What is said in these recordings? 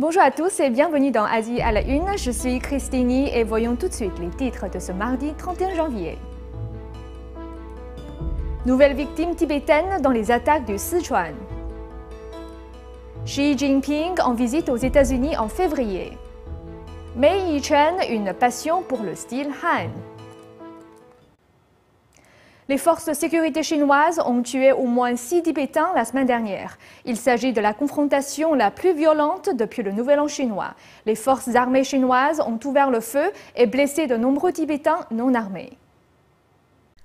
Bonjour à tous et bienvenue dans Asie à la Une. Je suis Christine et voyons tout de suite les titres de ce mardi 31 janvier. Nouvelle victime tibétaine dans les attaques du Sichuan. Xi Jinping en visite aux États-Unis en février. Mei Yichen, une passion pour le style Han. Les forces de sécurité chinoises ont tué au moins 6 Tibétains la semaine dernière. Il s'agit de la confrontation la plus violente depuis le Nouvel An chinois. Les forces armées chinoises ont ouvert le feu et blessé de nombreux Tibétains non armés.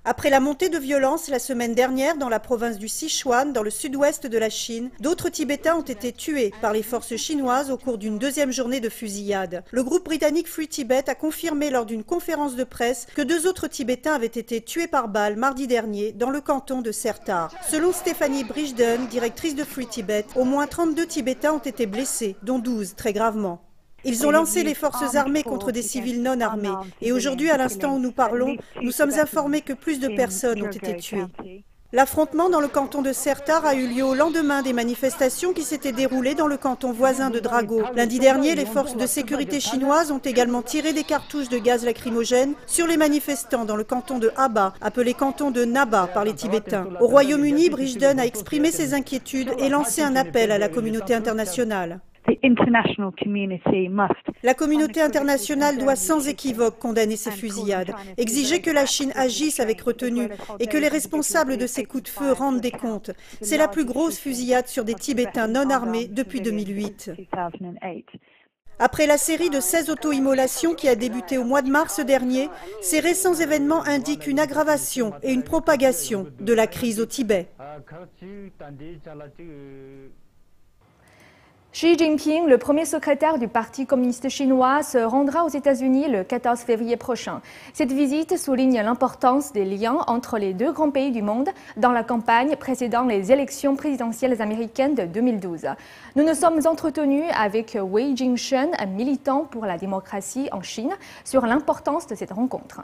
Après la montée de violence la semaine dernière dans la province du Sichuan, dans le sud-ouest de la Chine, d'autres Tibétains ont été tués par les forces chinoises au cours d'une deuxième journée de fusillade. Le groupe britannique Free Tibet a confirmé lors d'une conférence de presse que 2 autres Tibétains avaient été tués par balle mardi dernier dans le canton de Sertar. Selon Stephanie Bridgden, directrice de Free Tibet, au moins 32 Tibétains ont été blessés, dont 12 très gravement. Ils ont lancé les forces armées contre des civils non armés et aujourd'hui, à l'instant où nous parlons, nous sommes informés que plus de personnes ont été tuées. L'affrontement dans le canton de Sertar a eu lieu au lendemain des manifestations qui s'étaient déroulées dans le canton voisin de Drago. Lundi dernier, les forces de sécurité chinoises ont également tiré des cartouches de gaz lacrymogène sur les manifestants dans le canton de Aba, appelé canton de Naba par les Tibétains. Au Royaume-Uni, Bridgden a exprimé ses inquiétudes et lancé un appel à la communauté internationale. La communauté internationale doit sans équivoque condamner ces fusillades, exiger que la Chine agisse avec retenue et que les responsables de ces coups de feu rendent des comptes. C'est la plus grosse fusillade sur des Tibétains non armés depuis 2008. Après la série de 16 auto-immolations qui a débuté au mois de mars dernier, ces récents événements indiquent une aggravation et une propagation de la crise au Tibet. Xi Jinping, le premier secrétaire du Parti communiste chinois, se rendra aux États-Unis le 14 février prochain. Cette visite souligne l'importance des liens entre les deux grands pays du monde dans la campagne précédant les élections présidentielles américaines de 2012. Nous nous sommes entretenus avec Wei Jingshen, un militant pour la démocratie en Chine, sur l'importance de cette rencontre.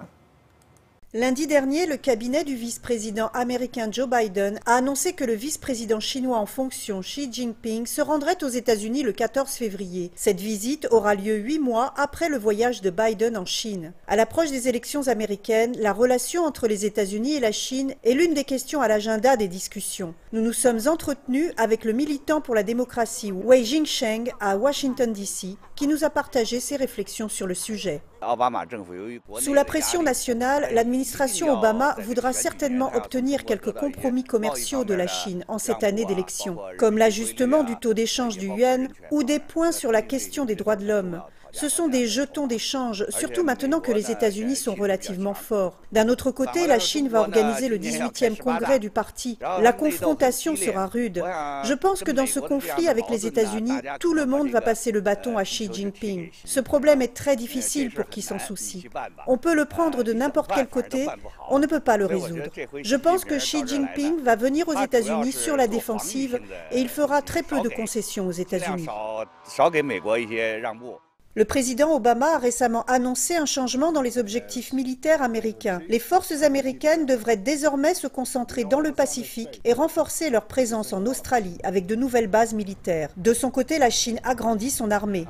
Lundi dernier, le cabinet du vice-président américain Joe Biden a annoncé que le vice-président chinois en fonction Xi Jinping se rendrait aux États-Unis le 14 février. Cette visite aura lieu 8 mois après le voyage de Biden en Chine. À l'approche des élections américaines, la relation entre les États-Unis et la Chine est l'une des questions à l'agenda des discussions. Nous nous sommes entretenus avec le militant pour la démocratie Wei Jingshen à Washington DC, qui nous a partagé ses réflexions sur le sujet. Sous la pression nationale, l'administration Obama voudra certainement obtenir quelques compromis commerciaux de la Chine en cette année d'élection, comme l'ajustement du taux d'échange du yuan ou des points sur la question des droits de l'homme. Ce sont des jetons d'échange, surtout maintenant que les États-Unis sont relativement forts. D'un autre côté, la Chine va organiser le 18e congrès du parti. La confrontation sera rude. Je pense que dans ce conflit avec les États-Unis, tout le monde va passer le bâton à Xi Jinping. Ce problème est très difficile pour qui s'en soucie. On peut le prendre de n'importe quel côté, on ne peut pas le résoudre. Je pense que Xi Jinping va venir aux États-Unis sur la défensive et il fera très peu de concessions aux États-Unis. Le président Obama a récemment annoncé un changement dans les objectifs militaires américains. Les forces américaines devraient désormais se concentrer dans le Pacifique et renforcer leur présence en Australie avec de nouvelles bases militaires. De son côté, la Chine agrandit son armée.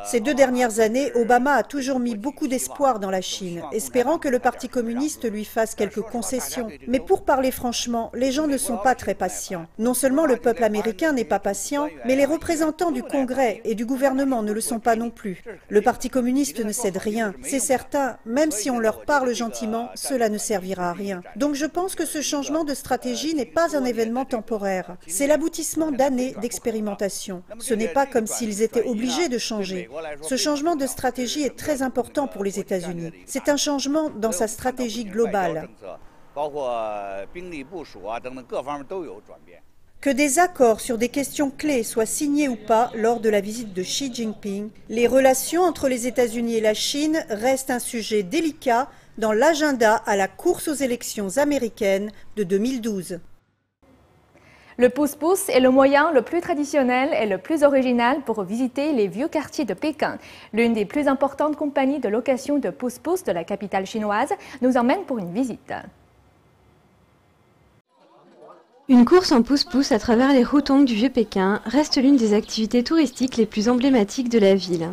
Ces 2 dernières années, Obama a toujours mis beaucoup d'espoir dans la Chine, espérant que le Parti communiste lui fasse quelques concessions. Mais pour parler franchement, les gens ne sont pas très patients. Non seulement le peuple américain n'est pas patient, mais les représentants du Congrès et du gouvernement ne le sont pas non plus. Le Parti communiste ne cède rien, c'est certain, même si on leur parle gentiment, cela ne servira à rien. Donc je pense que ce changement de stratégie n'est pas un événement temporaire. C'est l'aboutissement d'années d'expérimentation. Ce n'est pas comme s'ils étaient obligés de changer. Ce changement de stratégie est très important pour les États-Unis. C'est un changement dans sa stratégie globale. Que des accords sur des questions clés soient signés ou pas lors de la visite de Xi Jinping, les relations entre les États-Unis et la Chine restent un sujet délicat dans l'agenda à la course aux élections américaines de 2012. Le pouce-pouce est le moyen le plus traditionnel et le plus original pour visiter les vieux quartiers de Pékin. L'une des plus importantes compagnies de location de pouce-pouce de la capitale chinoise nous emmène pour une visite. Une course en pousse-pousse à travers les hutongs du Vieux-Pékin reste l'une des activités touristiques les plus emblématiques de la ville.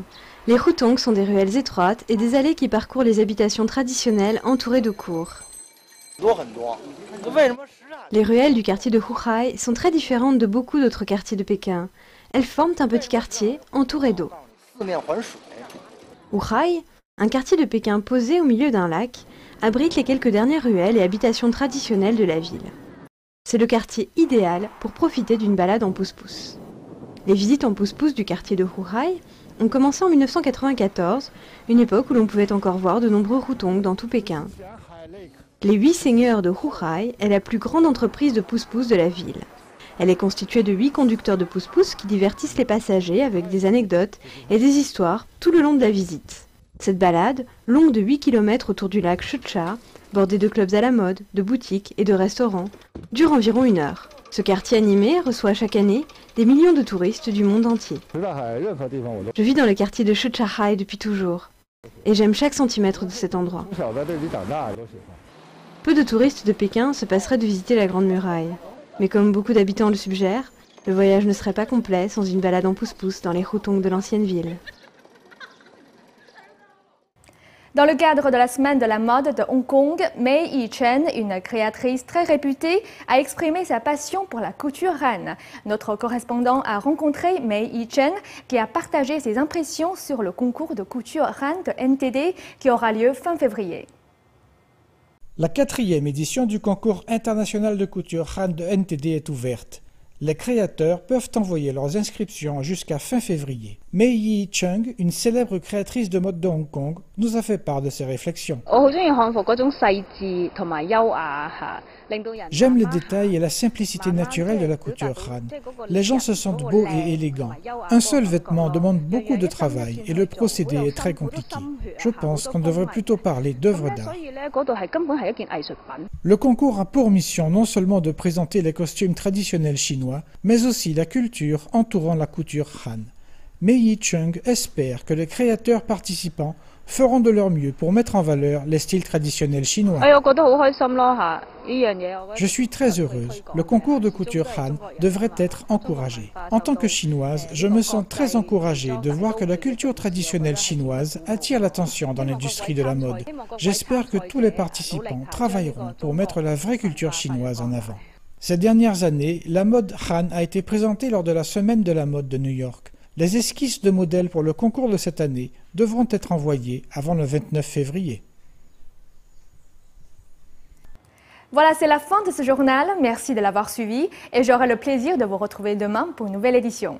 Les hutongs sont des ruelles étroites et des allées qui parcourent les habitations traditionnelles entourées de cours. Les ruelles du quartier de Huhai sont très différentes de beaucoup d'autres quartiers de Pékin. Elles forment un petit quartier entouré d'eau. Huhai, un quartier de Pékin posé au milieu d'un lac, abrite les quelques dernières ruelles et habitations traditionnelles de la ville. C'est le quartier idéal pour profiter d'une balade en pousse-pousse. Les visites en pousse-pousse du quartier de Huhai ont commencé en 1994, une époque où l'on pouvait encore voir de nombreux hutongs dans tout Pékin. Les 8 seigneurs de Huhai est la plus grande entreprise de pousse-pousse de la ville. Elle est constituée de 8 conducteurs de pousse-pousse qui divertissent les passagers avec des anecdotes et des histoires tout le long de la visite. Cette balade, longue de 8 km autour du lac Shecha, bordée de clubs à la mode, de boutiques et de restaurants, dure environ 1 heure. Ce quartier animé reçoit chaque année des millions de touristes du monde entier. Je vis dans le quartier de Shechahai depuis toujours, et j'aime chaque centimètre de cet endroit. Peu de touristes de Pékin se passeraient de visiter la Grande Muraille, mais comme beaucoup d'habitants le suggèrent, le voyage ne serait pas complet sans une balade en pousse-pousse dans les hutongs de l'ancienne ville. Dans le cadre de la semaine de la mode de Hong Kong, Mei Yi-Chen, une créatrice très réputée, a exprimé sa passion pour la couture Han. Notre correspondant a rencontré Mei Yi-Chen qui a partagé ses impressions sur le concours de couture Han de NTD qui aura lieu fin février. La 4e édition du concours international de couture Han de NTD est ouverte. Les créateurs peuvent envoyer leurs inscriptions jusqu'à fin février. Mei Yi-Chen, une célèbre créatrice de mode de Hong Kong, nous a fait part de ses réflexions. J'aime les détails et la simplicité naturelle de la couture Han. Les gens se sentent beaux et élégants. Un seul vêtement demande beaucoup de travail et le procédé est très compliqué. Je pense qu'on devrait plutôt parler d'œuvres d'art. Le concours a pour mission non seulement de présenter les costumes traditionnels chinois, mais aussi la culture entourant la couture Han. Mei Yi-Chen espère que les créateurs participants feront de leur mieux pour mettre en valeur les styles traditionnels chinois. Je suis très heureuse. Le concours de couture Han devrait être encouragé. En tant que chinoise, je me sens très encouragée de voir que la culture traditionnelle chinoise attire l'attention dans l'industrie de la mode. J'espère que tous les participants travailleront pour mettre la vraie culture chinoise en avant. Ces dernières années, la mode Han a été présentée lors de la Semaine de la mode de New York. Les esquisses de modèles pour le concours de cette année devront être envoyées avant le 29 février. Voilà, c'est la fin de ce journal. Merci de l'avoir suivi et j'aurai le plaisir de vous retrouver demain pour une nouvelle édition.